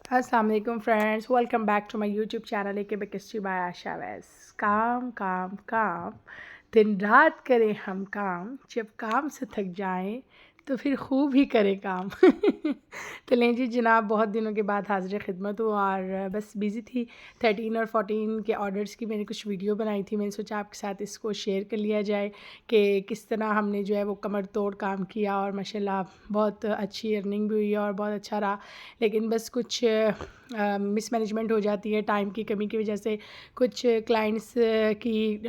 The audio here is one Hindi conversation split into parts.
अस्सलाम वालेकुम friends, welcome back to my YouTube channel एक बेकस्ट्री बाय आशा वैस। काम काम काम, दिन रात करें हम काम, जब काम से थक जाएं तो फिर खूब ही करें काम। तो लें जी जनाब, बहुत दिनों के बाद हाजिर खिदमत हूँ और बस बिज़ी थी। 13 और 14 के ऑर्डर्स की मैंने कुछ वीडियो बनाई थी। मैंने सोचा आपके साथ इसको शेयर कर लिया जाए कि किस तरह हमने जो है वो कमर तोड़ काम किया और माशाल्लाह बहुत अच्छी अर्निंग भी हुई और बहुत अच्छा रहा। लेकिन बस कुछ मिसमैनेजमेंट हो जाती है, टाइम की कमी की वजह से, कुछ क्लाइंट्स की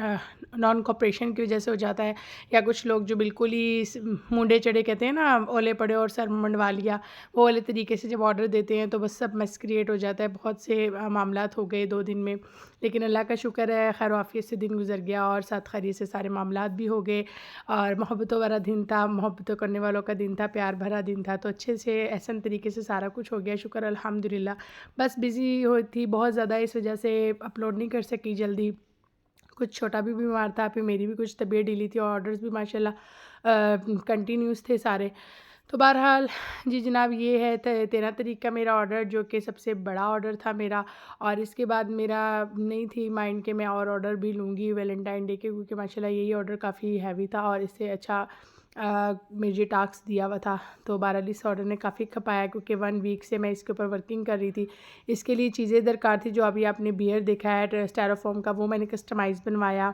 नॉन कोऑपरेशन की वजह से हो जाता है, या कुछ लोग जो बिल्कुल ही मुंडे चढ़े कहते हैं ना, ओले पड़े और सर मंडवा लिया, वो वाले तरीके से जब ऑर्डर देते हैं तो बस सब मेस क्रिएट हो जाता है। बहुत से मामलात हो गए 2 दिन में, लेकिन अल्लाह का शुक्र है खैर आफियत से दिन गुजर गया और साथ खैरियत से सारे मामलात भी हो गए और मोहब्बतों वाला दिन था, मोहब्बतों करने वालों का दिन था, प्यार भरा दिन था, तो अच्छे से एहसन तरीके से सारा कुछ हो गया, शुक्र अल्हम्दुलिल्लाह। बस बिज़ी हो थी बहुत ज़्यादा, इस वजह से अपलोड नहीं कर सकी जल्दी। कुछ छोटा भी बीमार था, फिर मेरी भी कुछ तबीयत ढीली थी और ऑर्डर्स भी माशाल्लाह कंटिन्यूस थे सारे। तो बहरहाल जी जनाब, ये है 13 तारीख का मेरा ऑर्डर, जो कि सबसे बड़ा ऑर्डर था मेरा। और इसके बाद मेरा नहीं थी माइंड के मैं और ऑर्डर भी लूँगी वैलेंटाइन डे के, क्योंकि माशाल्लाह यही ऑर्डर काफ़ी हैवी था और इससे अच्छा मुझे टास्क दिया हुआ था। तो बहरहाल इस ऑर्डर ने काफ़ी खपाया, क्योंकि 1 वीक से मैं इसके ऊपर वर्किंग कर रही थी। इसके लिए चीज़ें दरकार थी। जो अभी आपने बियर देखा है स्टायरोफोम का, वो मैंने कस्टमाइज़ बनवाया।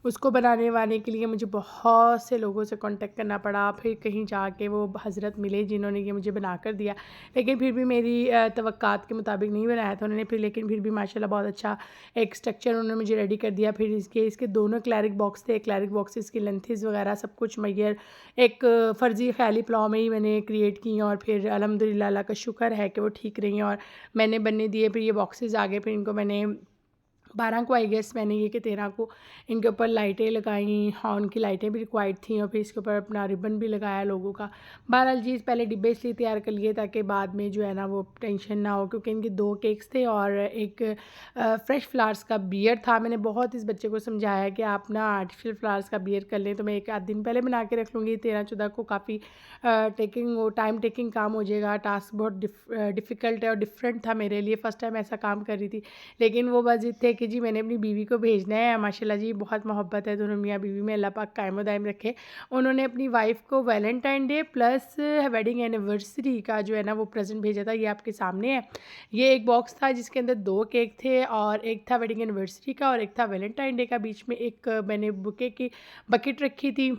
उसको बनाने वाले के लिए मुझे बहुत से लोगों से कांटेक्ट करना पड़ा, फिर कहीं जाके वो हज़रत मिले जिन्होंने ये मुझे बना कर दिया, लेकिन फिर भी मेरी तवक्कात के मुताबिक नहीं बनाया था उन्होंने। फिर लेकिन फिर भी माशाल्लाह बहुत अच्छा एक स्ट्रक्चर उन्होंने मुझे रेडी कर दिया। फिर इसके दोनों क्लैरिक बॉक्स थे, क्लैरिक बॉक्सेस की लेंथेस वगैरह सब कुछ मैयर एक फ़र्ज़ी ख़याली प्लाव में ही मैंने क्रिएट की, और फिर अल्हम्दुलिल्लाह अल्लाह का शुक्र है कि वो ठीक रही और मैंने बनने दिए। फिर ये बॉक्सेस आ गए, फिर इनको मैंने 12 को आई गेस मैंने ये कि 13 को इनके ऊपर लाइटें लगाई, हाँ उनकी लाइटें भी रिक्वायर्ड थी, और फिर इसके ऊपर अपना रिबन भी लगाया लोगों का। बहरहाल जी पहले डिब्बे इसलिए तैयार कर लिए ताकि बाद में जो है ना वो टेंशन ना हो, क्योंकि इनके 2 केक्स थे और एक फ्रेश फ्लावर्स का बियर था। मैंने बहुत इस बच्चे को समझाया कि आप ना आर्टिफिशियल फ्लावर्स का बियर कर लें, तो मैं 1 आध दिन पहले बना के रख लूँगी। 13-14 को काफ़ी टाइम टेकिंग काम हो जाएगा, टास्क बहुत डिफ़िकल्ट है और डिफरेंट था मेरे लिए, फ़र्स्ट टाइम ऐसा काम कर रही थी। लेकिन वो बस ज़िद थे कि जी मैंने अपनी बीवी को भेजना है। माशाल्लाह जी बहुत मोहब्बत है दोनों मियाँ बीवी में, अल्लाह पाक कायम दायम रखे। उन्होंने अपनी वाइफ़ को Valentine debt plus wedding anniversary का जो है ना वो प्रेजेंट भेजा था। ये आपके सामने है। ये एक बॉक्स था जिसके अंदर 2 केक थे, और एक था वेडिंग एनिवर्सरी का और एक था वैलेंटाइन डे का। बीच में एक मैंने बुके की बकेट रखी थी,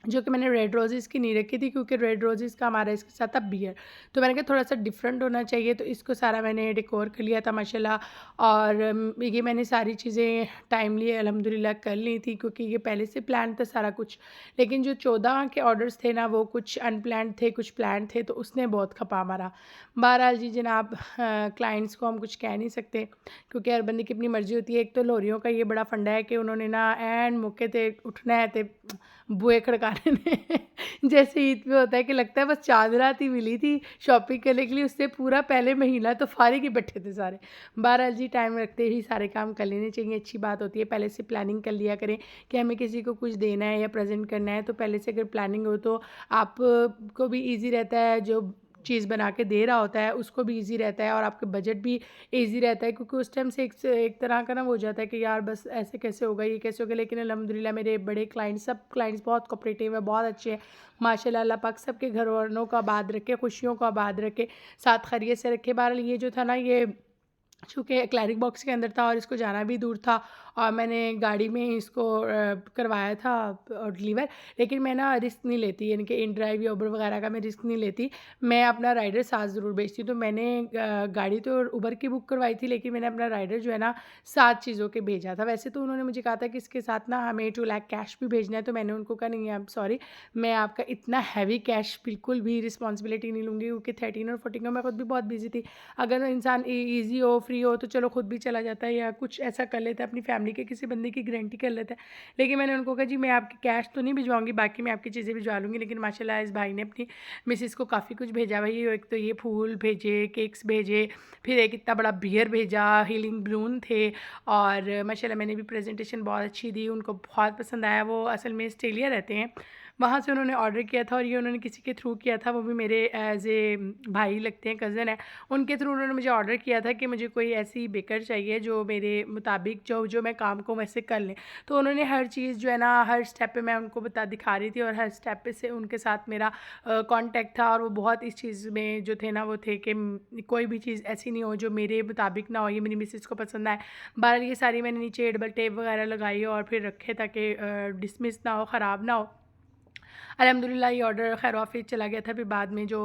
जो कि मैंने रेड रोज़ेज़ की नहीं रखी थी, क्योंकि रेड रोज़ेज़ का हमारा इसके साथ था बियर। तो मैंने कहा थोड़ा-सा डिफरेंट होना चाहिए, तो इसको सारा मैंने डेकोर कर लिया था माशाल्लाह। और ये मैंने सारी चीज़ें टाइमली अल्हम्दुलिल्लाह कर ली थी, क्योंकि ये पहले से प्लान था सारा कुछ। लेकिन जो 14 के ऑर्डर्स थे ना, वो कुछ अनप्लान्ड थे, कुछ प्लान्ड थे, तो उसने बहुत खपा मारा। बहरहाल जी जनाब, क्लाइंट्स को हम कुछ कह नहीं सकते, क्योंकि हर बंदे की अपनी मर्ज़ी होती है। एक तो लोरियों का ये बड़ा फंडा है कि उन्होंने ना ऐन मौके ते उठना है ते बुए खड़काने ने जैसे ईद पे होता है कि लगता है बस चाँद रात ही मिली थी शॉपिंग करने के लिए, उससे पूरा पहले महीना तो फारिग ही बैठे थे सारे। बहरहाल जी टाइम रखते ही सारे काम कर लेने चाहिए, अच्छी बात होती है। पहले से प्लानिंग कर लिया करें कि हमें किसी को कुछ देना है या प्रेज़ेंट करना है, तो पहले से अगर प्लानिंग हो तो आप को भी ईज़ी रहता है, जो चीज़ बना के दे रहा होता है उसको भी ईज़ी रहता है और आपका बजट भी ईज़ी रहता है, क्योंकि उस टाइम से एक तरह का ना वो हो जाता है कि यार बस ऐसे कैसे होगा, ये कैसे होगा। लेकिन अल्हम्दुलिल्लाह मेरे बड़े क्लाइंट्स, सब क्लाइंट्स बहुत कोऑपरेटिव है, बहुत अच्छे हैं माशाल्लाह। अल्लाह पाक सबके घर वालों को आबाद रखे, खुशियों को आबाद रखे, साथ खैरियत से रखे। बहरहाल ये जो था ना, ये चूँकि क्लैरिक बॉक्स के अंदर था और इसको जाना भी दूर था, और मैंने गाड़ी में इसको करवाया था डिलीवर। लेकिन मैं ना रिस्क नहीं लेती, यानी कि इन ड्राइव या उबर वगैरह का मैं रिस्क नहीं लेती। मैं अपना राइडर साथ ज़रूर भेजती हूँ। तो मैंने गाड़ी तो उबर की बुक करवाई थी, लेकिन मैंने अपना राइडर जो है ना 7 चीज़ों के भेजा था। वैसे तो उन्होंने मुझे कहा था कि इसके साथ ना हमें 2 लाख कैश भी भेजना है, तो मैंने उनको कहा नहीं आई एम सॉरी, मैं आपका इतना हैवी कैश बिल्कुल भी रिस्पॉन्सिबिलिटी नहीं लूँगी, क्योंकि 13 और 14 को मैं खुद भी बहुत बिज़ी थी। अगर इंसान ईज़ी हो, फ्री हो, तो चलो खुद भी चला जाता है या कुछ ऐसा कर लेता है, अपनी फैमिली के किसी बंदे की गारंटी कर लेता है। लेकिन मैंने उनको कहा जी मैं आपकी कैश तो नहीं भिजवाऊँगी, बाकी मैं आपकी चीज़ें भिजवा लूँगी। लेकिन माशाल्लाह इस भाई ने अपनी मिसेस को काफ़ी कुछ भेजा भाई। एक तो ये फूल भेजे, केक्स भेजे, फिर एक इतना बड़ा बियर भेजा, हीलिंग बलून थे, और माशाल्लाह मैंने भी प्रेजेंटेशन बहुत अच्छी दी, उनको बहुत पसंद आया। वो असल में ऑस्ट्रेलिया रहते हैं, वहाँ से उन्होंने ऑर्डर किया था और ये उन्होंने किसी के थ्रू किया था, वो भी मेरे एज़ ए भाई लगते हैं, कज़न है। उनके थ्रू उन्होंने मुझे ऑर्डर किया था कि मुझे कोई ऐसी बेकर चाहिए जो मेरे मुताबिक जो मैं काम को वैसे कर लें। तो उन्होंने हर चीज़ जो है ना, हर स्टेप पे मैं उनको दिखा रही थी और हर स्टेप पे से उनके साथ मेरा कॉन्टैक्ट था और वो बहुत इस चीज़ में जो थे ना, वो थे कि कोई भी चीज़ ऐसी नहीं हो जो मेरे मुताबिक ना हो, ये मेरी मिसेस को पसंद ना आए। बहरहाल ये सारी मैंने नीचे डबल टेप वगैरह लगाई और फिर रखे ताकि डिसमिस ना हो, ख़राब ना हो। अल्हम्दुलिल्लाह ये ऑर्डर खैर ऑफिस चला गया था। फिर बाद में जो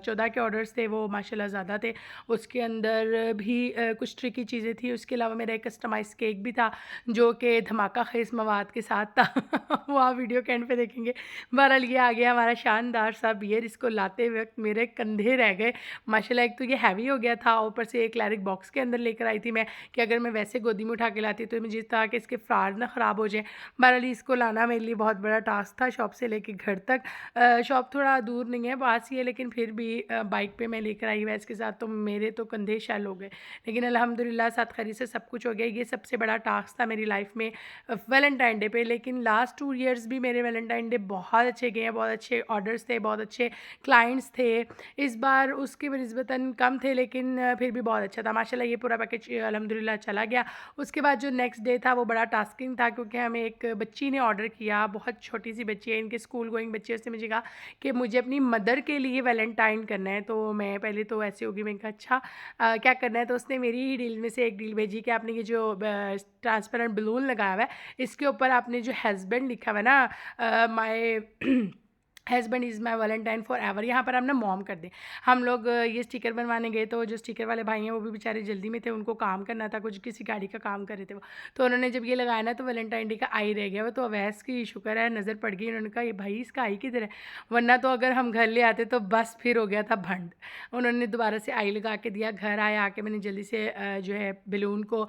14 के ऑर्डर्स थे वो माशाल्लाह ज़्यादा थे। उसके अंदर भी कुछ ट्रिकी चीज़ें थी। उसके अलावा मेरा एक कस्टमाइज़ केक भी था जो कि धमाका ख़ेज़ मवाद के साथ था। वो आप वीडियो के एंड पे देखेंगे। बहरहाल ये आ गया हमारा शानदार सा बियर। इसको लाते वक्त मेरे कंधे रह गए। माशाल्लाह एक तो ये हैवी हो गया था, ऊपर से एक क्लैरिक बॉक्स के अंदर लेकर आई थी मैं कि अगर मैं वैसे गोदी में उठा के लाती तो मुझे था कि इसके फ्लावर ना ख़राब हो जाए। बहरहाल इसको लाना मेरे लिए बहुत बड़ा टास्क था शॉप से लेके घर तक। शॉप थोड़ा दूर नहीं है, पास ही है, लेकिन फिर भी बाइक पे मैं लेकर आई वैस के साथ, तो मेरे तो कंधे शैल हो गए। लेकिन अल्हम्दुलिल्लाह साथ खरी से सब कुछ हो गया। ये सबसे बड़ा टास्क था मेरी लाइफ में वैलेंटाइन डे पे। लेकिन लास्ट 2 ईयर्स भी मेरे वैलेंटाइन डे बहुत अच्छे गए हैं, बहुत अच्छे ऑर्डर्स थे, बहुत अच्छे क्लाइंट्स थे। इस बार उसकी निस्बतन कम थे, लेकिन फिर भी बहुत अच्छा था माशाल्लाह। ये पूरा पैकेज अल्हम्दुलिल्लाह चला गया। उसके बाद जो नेक्स्ट डे था वो बड़ा टास्किंग था, क्योंकि हमें एक बच्ची ने ऑर्डर किया, बहुत छोटी सी बच्ची है, इनके स्कूल गोइंग बच्ची है। उसने मुझे कहा कि मुझे अपनी मदर के लिए वैलेंटाइन करना है। तो मैं पहले तो ऐसे होगी, मैंने कहा अच्छा क्या करना है। तो उसने मेरी ही डील में से एक डील भेजी कि आपने ये जो ट्रांसपेरेंट बलून लगाया हुआ है, इसके ऊपर आपने जो हस्बैंड लिखा हुआ है ना, my husband is my Valentine for ever, यहाँ पर आप ना मॉम कर दें। हम लोग ये स्टिकर बनवाने गए, तो जो स्टिकर वाले भाई हैं वो भी बेचारे जल्दी में थे, उनको काम करना था, कुछ किसी गाड़ी का काम कर रहे थे वो। तो उन्होंने जब ये लगाया ना, तो वैलेंटाइन डे का आई रह गया वो। तो अवैस की शुक्र है नज़र पड़ गई। उन्होंने कहा ये भाई इसका आई किधर है, वरना तो अगर हम घर ले आते तो बस फिर हो गया था भंड। उन्होंने दोबारा से आई लगा के दिया। घर आया आके मैंने जल्दी से जो है बलून को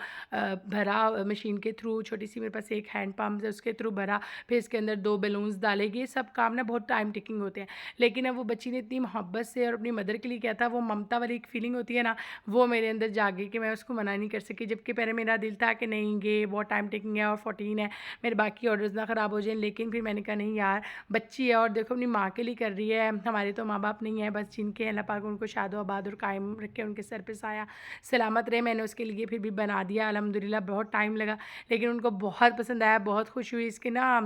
भरा मशीन के थ्रू। छोटी सी मेरे पास एक हैंड पम्प है, उसके थ्रू भरा। फिर इसके अंदर 2 बलून्स डाले। ये सब काम ना बहुत टाइम टेकिंग होते हैं, लेकिन अब वो बच्ची ने इतनी मोहब्बत से और अपनी मदर के लिए किया था, वो ममता वाली एक फीलिंग होती है ना, वो मेरे अंदर जाग गई कि मैं उसको मना नहीं कर सकी। जबकि पहले मेरा दिल था कि नहीं ये बहुत टाइम टेकिंग है और 14 है, मेरे बाकी ऑर्डर्स ना ख़राब हो जाएं। लेकिन फिर मैंने कहा नहीं यार, बच्ची है और देखो अपनी माँ के लिए कर रही है। हमारे तो माँ बाप नहीं है, बस जिनके अल्लाह पाक उनको शादो आबाद और कायम रखे, उनके सर पे साया सलामत रहे। मैंने उसके लिए फिर भी बना दिया अल्हम्दुलिल्लाह। बहुत टाइम लगा, लेकिन उनको बहुत पसंद आया, बहुत खुश हुई। इसके ना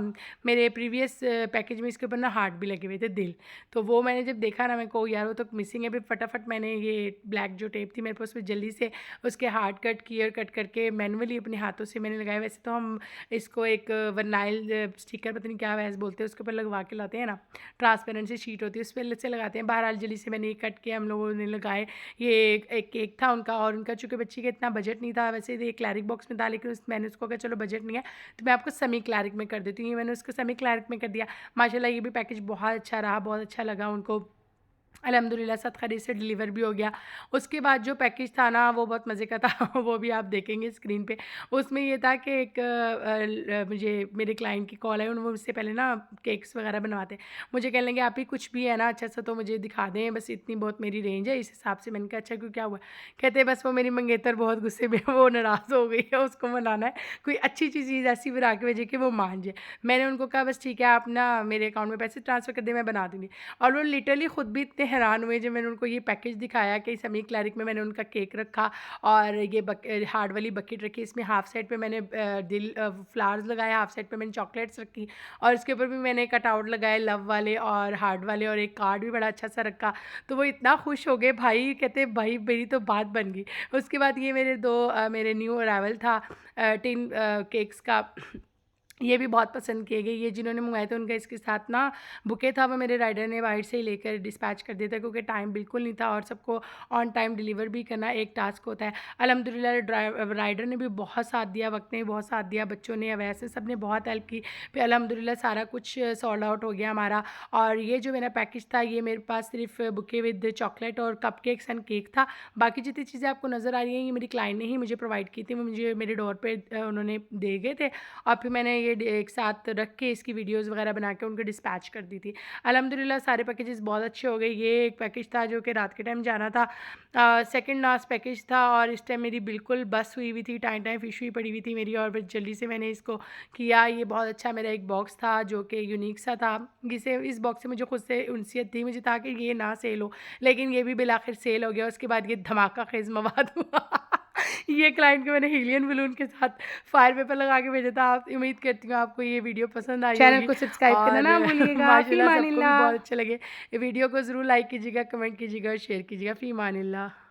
मेरे प्रीवियस पैकेज में इसके ऊपर ना हार्ट भी लगे हुए थे, दिल। तो वो मैंने जब देखा ना, मैं को यार वो तो मिसिंग है। फिर फटाफट मैंने ये ब्लैक जो टेप थी मेरे पास, उसमें जल्दी से उसके हार्ट कट किए और कट करके मैनुअली अपने हाथों से मैंने लगाया। वैसे तो हम इसको एक वर्नाइल स्टिकर पता नहीं क्या वैसे बोलते हैं, उसके ऊपर लगवा के लाते हैं ना, ट्रांसपेरेंट सी शीट होती है उस पर से लगाते हैं। बहरहाल जल्दी से मैंने ये कट किया, हम लोगों ने लगाए। ये एक केक था उनका, और उनका चूँकि बच्ची का इतना बजट नहीं था, वैसे ये क्लैरिक बॉक्स में था, लेकिन मैंने उसको कहा चलो बजट नहीं है तो मैं आपको सेमी क्लैरिक में कर देती हूँ। मैंने उसको सेमी क्लैरिक में कर दिया। माशाल्लाह ये भी पैकेज बहुत अच्छा रहा, बहुत अच्छा लगा उनको। अल्हम्दुलिल्लाह साथ खरी से डिलीवर भी हो गया। उसके बाद जो पैकेज था ना, वो बहुत मज़े का था। वो भी आप देखेंगे स्क्रीन पे। उसमें ये था कि एक मुझे मेरे क्लाइंट की कॉल आई। वो मुझसे पहले ना केक्स वगैरह बनवाते हैं। मुझे कहने लगे आप ही कुछ भी है ना अच्छा सा तो मुझे दिखा दें, बस इतनी बहुत मेरी रेंज है, इस हिसाब से। मैंने कहा अच्छा क्यों, क्या हुआ? कहते बस वो मेरी मंगेतर बहुत गुस्से में है, वो नाराज़ हो गई है, उसको मनाना है। कोई अच्छी चीज़ ऐसी बना के भेजे कि वो मान जाए। मैंने उनको कहा बस ठीक है, आप ना मेरे अकाउंट में पैसे ट्रांसफ़र कर दें, मैं बना दूँगी। और वो लिटरली खुद भी इतने हैरान हुए जब मैंने उनको ये पैकेज दिखाया कि सेमी क्लैरिक में मैंने उनका केक रखा और ये हार्ड वाली बकेट रखी। इसमें हाफ साइड पे मैंने दिल फ्लावर्स लगाए, हाफ साइड पे मैंने चॉकलेट्स रखी, और इसके ऊपर भी मैंने कटआउट लगाए लव वाले और हार्ट वाले, और एक कार्ड भी बड़ा अच्छा सा रखा। तो वो इतना खुश हो गए भाई, कहते भाई मेरी तो बात बन गई। उसके बाद ये मेरे न्यू अराइवल था टिन केक्स का। ये भी बहुत पसंद किए गए। ये जिन्होंने मंगाए थे उनका इसके साथ ना बुके था, वो मेरे राइडर ने बाहर से ही लेकर डिस्पैच कर दिया था, क्योंकि टाइम बिल्कुल नहीं था और सबको ऑन टाइम डिलीवर भी करना एक टास्क होता है। अल्हम्दुलिल्लाह राइडर ने भी बहुत साथ दिया, वक्त ने भी बहुत साथ दिया, बच्चों ने वैसे सब ने बहुत हेल्प की। फिर अल्हम्दुलिल्लाह सारा कुछ सॉल्ड आउट हो गया हमारा। और ये जो मेरा पैकेज था, ये मेरे पास सिर्फ बुके विद चॉकलेट और कपकेक्स एंड केक था। बाकी जितनी चीज़ें आपको नज़र आ रही हैं, ये मेरी क्लाइंट ने ही मुझे प्रोवाइड की थी, वो मुझे मेरे डोर पर उन्होंने दे गए थे। और फिर मैंने ये एक साथ रख के इसकी वीडियोज़ वगैरह बना के उनको डिस्पैच कर दी थी। अल्हम्दुलिल्लाह सारे पैकेजेस बहुत अच्छे हो गए। ये एक पैकेज था जो कि रात के टाइम जाना था, सेकंड लास्ट पैकेज था, और इस टाइम मेरी बिल्कुल बस हुई हुई थी, टाइम टाइम फिश हुई पड़ी हुई थी मेरी, और बस जल्दी से मैंने इसको किया। ये बहुत अच्छा मेरा एक बॉक्स था जो कि यूनिक सा था। इस बॉक्स से मुझे खुद से उनसियत थी, मुझे था कि ये ना सेल हो, लेकिन ये भी बिलाखिर सेल हो गया। उसके बाद ये धमाका खेज़ मवाद हुआ। ये क्लाइंट को मैंने हीलियन बलून के साथ फायर पेपर लगा के भेजा था। आप उम्मीद करती हूँ आपको ये वीडियो पसंद आई चैनल होगी, को सब्सक्राइब करना और ना भूलिएगा। फ़ी माशाल्लाह सबको भी मानिल्लाह। बहुत अच्छे लगे। वीडियो को ज़रूर लाइक कीजिएगा, कमेंट कीजिएगा और शेयर कीजिएगा। फ़ी मानिल्लाह।